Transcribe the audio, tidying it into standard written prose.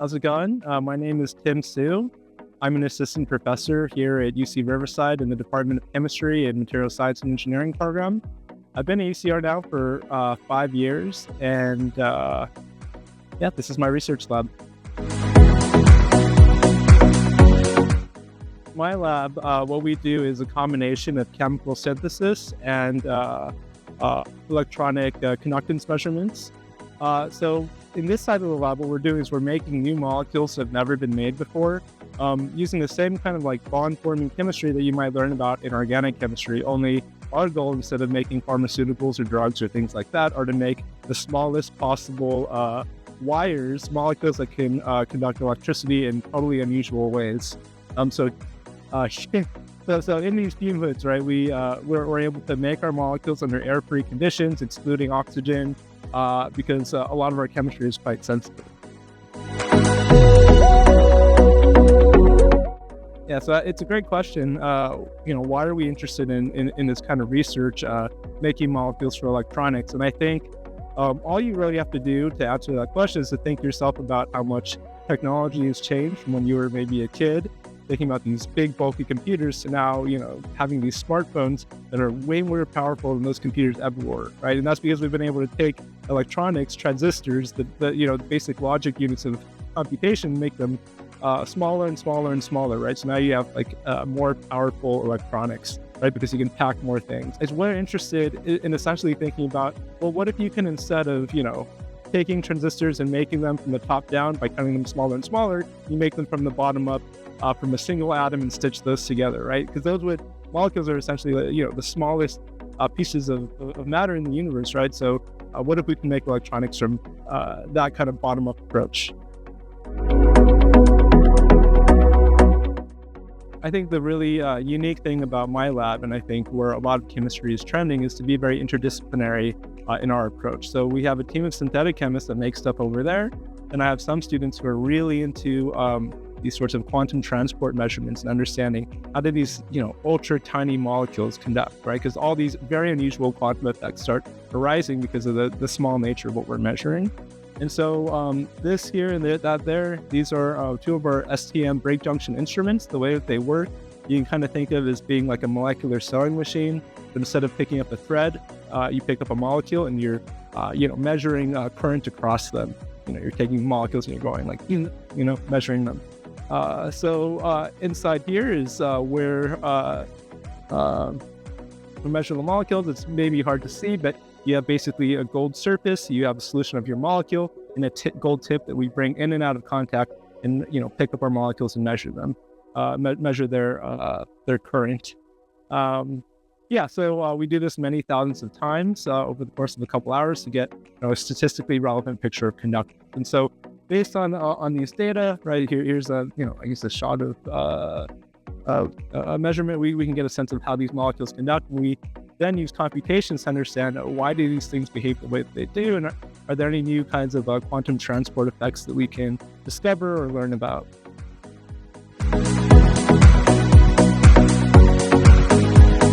How's it going? My name is Tim Su. I'm an assistant professor here at UC Riverside in the Department of Chemistry and Material Science and Engineering program. I've been at UCR now for 5 years, and this is my research lab. My lab, what we do is a combination of chemical synthesis and electronic conductance measurements. So in this side of the lab, what we're doing is we're making new molecules that have never been made before, using the same kind of like bond-forming chemistry that you might learn about in organic chemistry, only our goal, instead of making pharmaceuticals or drugs or things like that, are to make the smallest possible molecules that can conduct electricity in totally unusual ways. So in these fume-hoods, right, we're able to make our molecules under air-free conditions, excluding oxygen, because a lot of our chemistry is quite sensitive. Yeah, so it's a great question. Why are we interested in this kind of research, making molecules for electronics? And I think all you really have to do to answer that question is to think yourself about how much technology has changed from when you were maybe a kid, thinking about these big bulky computers, to now, having these smartphones that are way more powerful than those computers ever were, right? And that's because we've been able to take electronics, transistors, the basic logic units of computation, make them smaller and smaller and smaller, right? So now you have more powerful electronics, right? Because you can pack more things. We're interested in essentially thinking about, well, what if you can, instead of, taking transistors and making them from the top down by cutting them smaller and smaller, you make them from the bottom up, from a single atom, and stitch those together, right? Because molecules are essentially, the smallest pieces of matter in the universe, right? So what if we can make electronics from that kind of bottom-up approach? I think the really unique thing about my lab, and I think where a lot of chemistry is trending, is to be very interdisciplinary in our approach. So we have a team of synthetic chemists that make stuff over there, and I have some students who are really into these sorts of quantum transport measurements and understanding how do these, ultra tiny molecules conduct, right? Because all these very unusual quantum effects start arising because of the small nature of what we're measuring. And so this here and that there, these are two of our STM break junction instruments. The way that they work, you can kind of think of as being like a molecular sewing machine, but instead of picking up a thread, you pick up a molecule and you're, measuring current across them. You're taking molecules and you're going measuring them. So inside here is where we measure the molecules. It's maybe hard to see, but you have basically a gold surface. You have a solution of your molecule and a gold tip that we bring in and out of contact, and pick up our molecules and measure them, measure their current. So we do this many thousands of times over the course of a couple hours to get a statistically relevant picture of conductance. And so, based on these data, right here's a shot of a measurement. We can get a sense of how these molecules conduct. We then use computations to understand why do these things behave the way that they do, and are there any new kinds of quantum transport effects that we can discover or learn about.